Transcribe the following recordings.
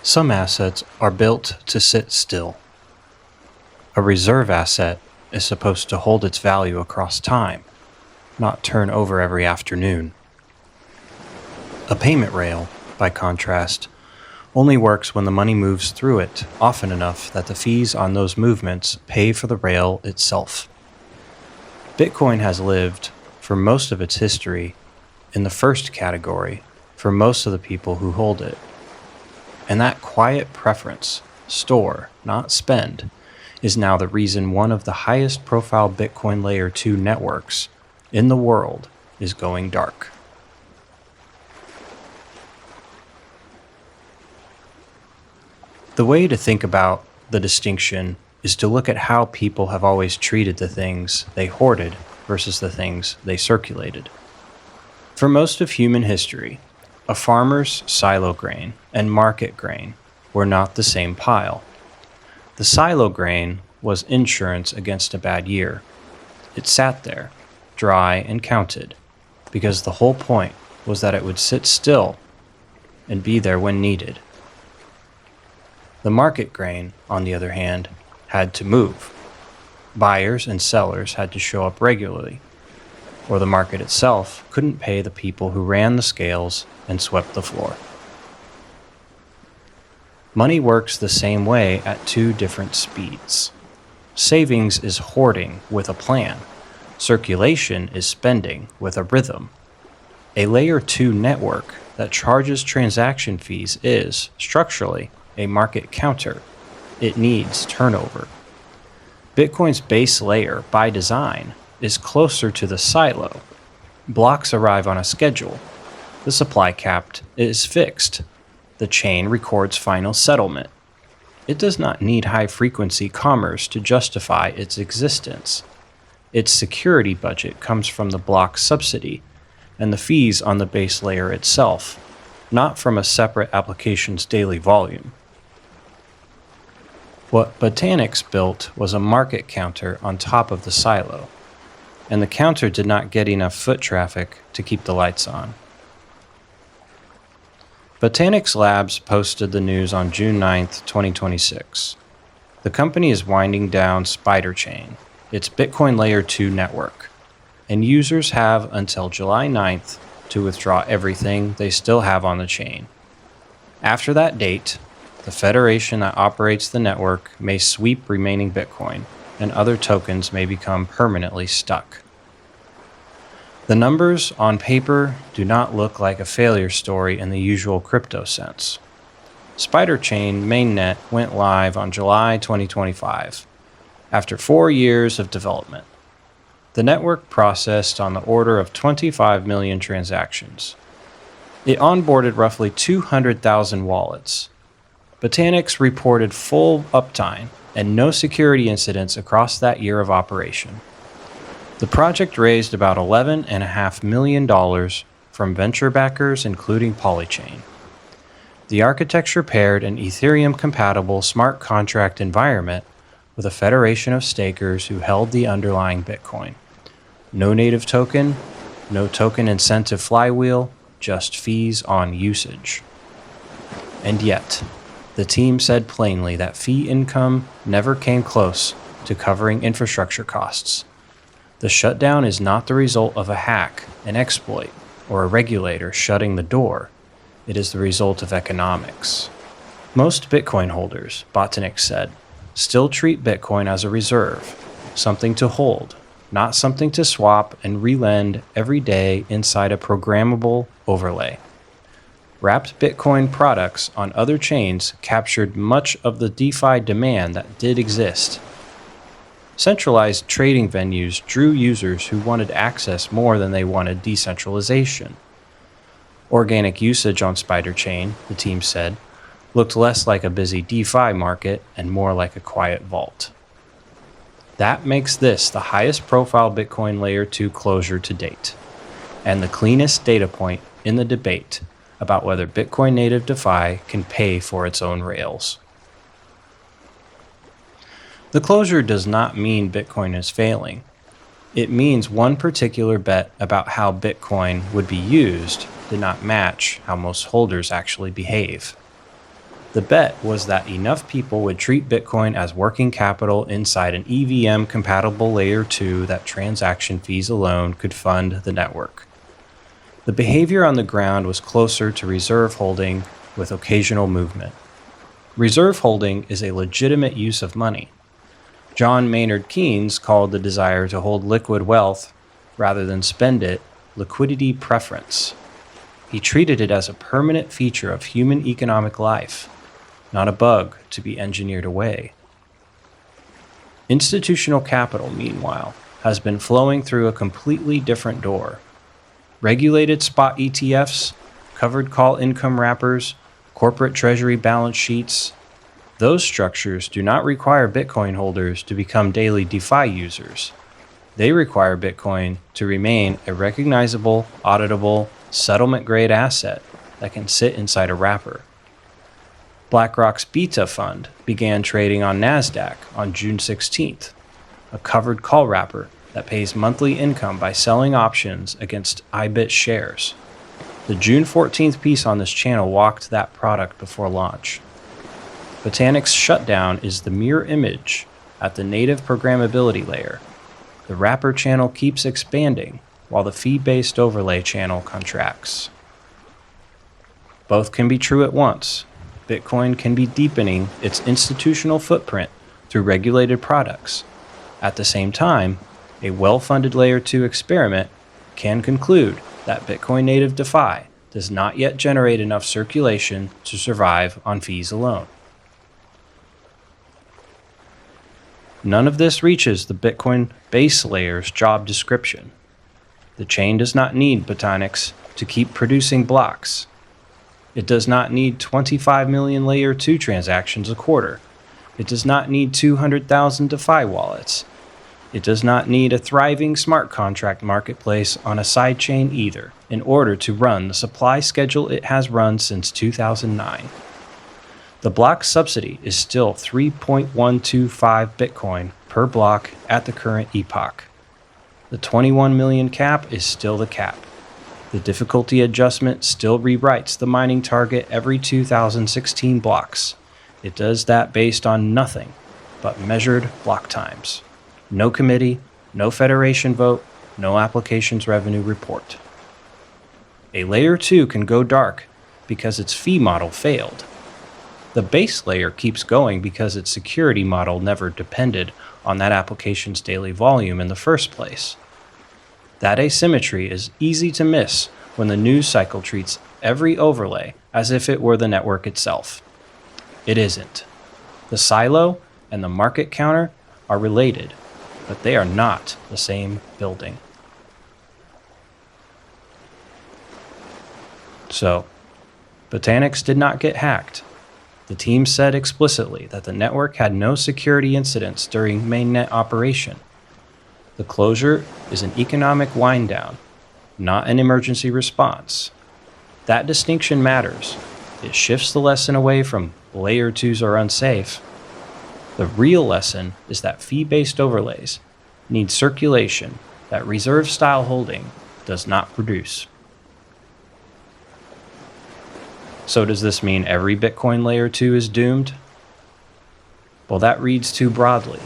Some assets are built to sit still. A reserve asset is supposed to hold its value across time, not turn over every afternoon. A payment rail, by contrast, only works when the money moves through it often enough that the fees on those movements pay for the rail itself. Bitcoin has lived, for most of its history, in the first category for most of the people who hold it. And that quiet preference, store, not spend, is now the reason one of the highest profile Bitcoin Layer 2 networks in the world is going dark. The way to think about the distinction is to look at how people have always treated the things they hoarded versus the things they circulated. For most of human history, a farmer's silo grain and market grain were not the same pile. The silo grain was insurance against a bad year. It sat there, dry and counted, because the whole point was that it would sit still and be there when needed. The market grain, on the other hand, had to move. Buyers and sellers had to show up regularly, or the market itself couldn't pay the people who ran the scales and swept the floor. Money works the same way at two different speeds. Savings is hoarding with a plan. Circulation is spending with a rhythm. A Layer 2 network that charges transaction fees is, structurally, a market counter. It needs turnover. Bitcoin's base layer, by design, is closer to the silo. Blocks arrive on a schedule. The supply cap is fixed. The chain records final settlement. It does not need high-frequency commerce to justify its existence. Its security budget comes from the block subsidy and the fees on the base layer itself, not from a separate application's daily volume. What Botanix built was a market counter on top of the silo, and the counter did not get enough foot traffic to keep the lights on. Botanix Labs posted the news on June 9, 2026. The company is winding down Spiderchain, its Bitcoin Layer 2 network, and users have until July 9th to withdraw everything they still have on the chain. After that date, the federation that operates the network may sweep remaining Bitcoin, and other tokens may become permanently stuck. The numbers on paper do not look like a failure story in the usual crypto sense. Spiderchain mainnet went live on July 2025, after 4 years of development. The network processed on the order of 25 million transactions. It onboarded roughly 200,000 wallets. Botanix reported full uptime and no security incidents across that year of operation. The project raised about $11.5 million from venture backers, including Polychain. The architecture paired an Ethereum-compatible smart contract environment with a federation of stakers who held the underlying Bitcoin. No native token, no token incentive flywheel, just fees on usage. And yet, the team said plainly that fee income never came close to covering infrastructure costs. The shutdown is not the result of a hack, an exploit, or a regulator shutting the door. It is the result of economics. Most Bitcoin holders, Botanix said, still treat Bitcoin as a reserve, something to hold, not something to swap and relend every day inside a programmable overlay. Wrapped Bitcoin products on other chains captured much of the DeFi demand that did exist. Centralized trading venues drew users who wanted access more than they wanted decentralization. Organic usage on Spiderchain, the team said, looked less like a busy DeFi market and more like a quiet vault. That makes this the highest profile Bitcoin Layer 2 closure to date, and the cleanest data point in the debate about whether Bitcoin native DeFi can pay for its own rails. The closure does not mean Bitcoin is failing. It means one particular bet about how Bitcoin would be used did not match how most holders actually behave. The bet was that enough people would treat Bitcoin as working capital inside an EVM-compatible Layer 2 that transaction fees alone could fund the network. The behavior on the ground was closer to reserve holding with occasional movement. Reserve holding is a legitimate use of money. John Maynard Keynes called the desire to hold liquid wealth rather than spend it liquidity preference. He treated it as a permanent feature of human economic life, not a bug to be engineered away. Institutional capital, meanwhile, has been flowing through a completely different door. Regulated spot ETFs, covered call income wrappers, corporate treasury balance sheets, those structures do not require Bitcoin holders to become daily DeFi users. They require Bitcoin to remain a recognizable, auditable, settlement-grade asset that can sit inside a wrapper. BlackRock's BITA fund began trading on Nasdaq on June 16th, a covered call wrapper that pays monthly income by selling options against IBIT shares. The June 14th piece on this channel walked that product before launch. Botanix shutdown is the mirror image at the native programmability layer. The wrapper channel keeps expanding while the fee-based overlay channel contracts. Both can be true at once. Bitcoin can be deepening its institutional footprint through regulated products. At the same time, a well-funded Layer 2 experiment can conclude that Bitcoin native DeFi does not yet generate enough circulation to survive on fees alone. None of this reaches the Bitcoin base layer's job description. The chain does not need Botanix to keep producing blocks. It does not need 25 million Layer 2 transactions a quarter. It does not need 200,000 DeFi wallets. It does not need a thriving smart contract marketplace on a sidechain either in order to run the supply schedule it has run since 2009. The block subsidy is still 3.125 Bitcoin per block at the current epoch. The 21 million cap is still the cap. The difficulty adjustment still rewrites the mining target every 2016 blocks. It does that based on nothing but measured block times. No committee, no federation vote, no applications revenue report. A Layer 2 can go dark because its fee model failed. The base layer keeps going because its security model never depended on that application's daily volume in the first place. That asymmetry is easy to miss when the news cycle treats every overlay as if it were the network itself. It isn't. The silo and the market counter are related, but they are not the same building. So, Botanix did not get hacked. The team said explicitly that the network had no security incidents during mainnet operation. The closure is an economic wind-down, not an emergency response. That distinction matters. It shifts the lesson away from Layer 2s are unsafe. The real lesson is that fee-based overlays need circulation that reserve-style holding does not produce. So does this mean every Bitcoin Layer 2 is doomed? Well, that reads too broadly.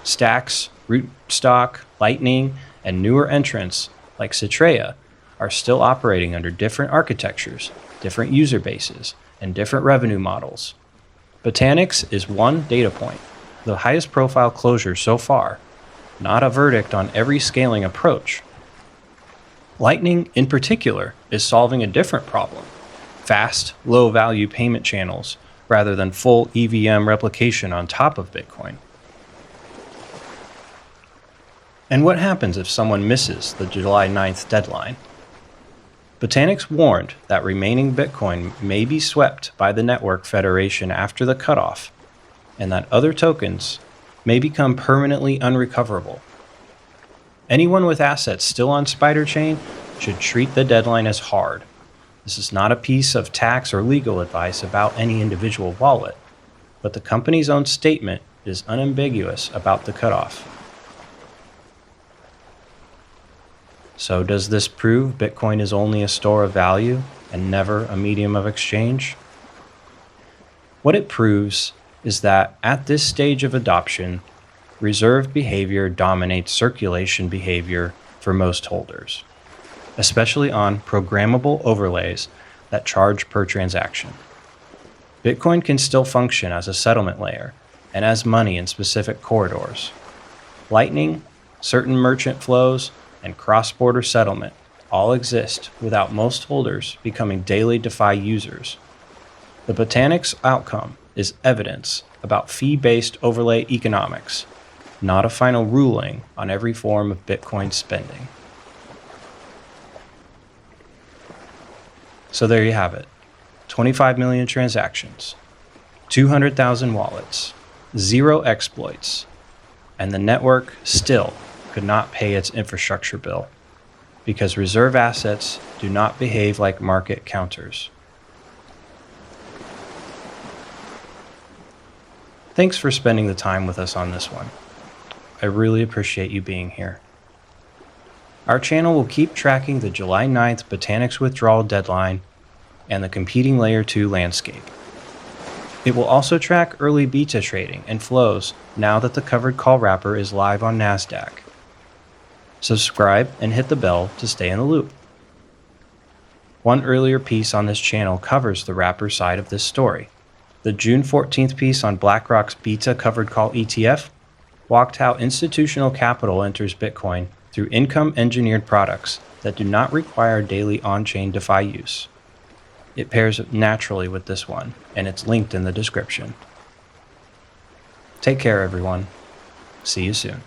Stacks, Rootstock, Lightning, and newer entrants like Citrea are still operating under different architectures, different user bases, and different revenue models. Botanix is one data point, the highest profile closure so far, not a verdict on every scaling approach. Lightning, in particular, is solving a different problem: fast, low-value payment channels rather than full EVM replication on top of Bitcoin. And what happens if someone misses the July 9th deadline? Botanix warned that remaining Bitcoin may be swept by the network federation after the cutoff, and that other tokens may become permanently unrecoverable. Anyone with assets still on Spiderchain should treat the deadline as hard. This is not a piece of tax or legal advice about any individual wallet, but the company's own statement is unambiguous about the cutoff. So does this prove Bitcoin is only a store of value and never a medium of exchange? What it proves is that at this stage of adoption, reserve behavior dominates circulation behavior for most holders, especially on programmable overlays that charge per transaction. Bitcoin can still function as a settlement layer and as money in specific corridors. Lightning, certain merchant flows, and cross-border settlement all exist without most holders becoming daily DeFi users. The Botanix outcome is evidence about fee-based overlay economics, not a final ruling on every form of Bitcoin spending. So there you have it. 25 million transactions, 200,000 wallets, 0 exploits, and the network still could not pay its infrastructure bill because reserve assets do not behave like market counters. Thanks for spending the time with us on this one. I really appreciate you being here. Our channel will keep tracking the July 9th Botanix withdrawal deadline and the competing Layer 2 landscape. It will also track early BITA trading and flows now that the covered call wrapper is live on Nasdaq. Subscribe and hit the bell to stay in the loop. One earlier piece on this channel covers the wrapper side of this story. The June 14th piece on BlackRock's BITA covered call ETF walked how institutional capital enters Bitcoin through income-engineered products that do not require daily on-chain DeFi use. It pairs naturally with this one, and it's linked in the description. Take care, everyone. See you soon.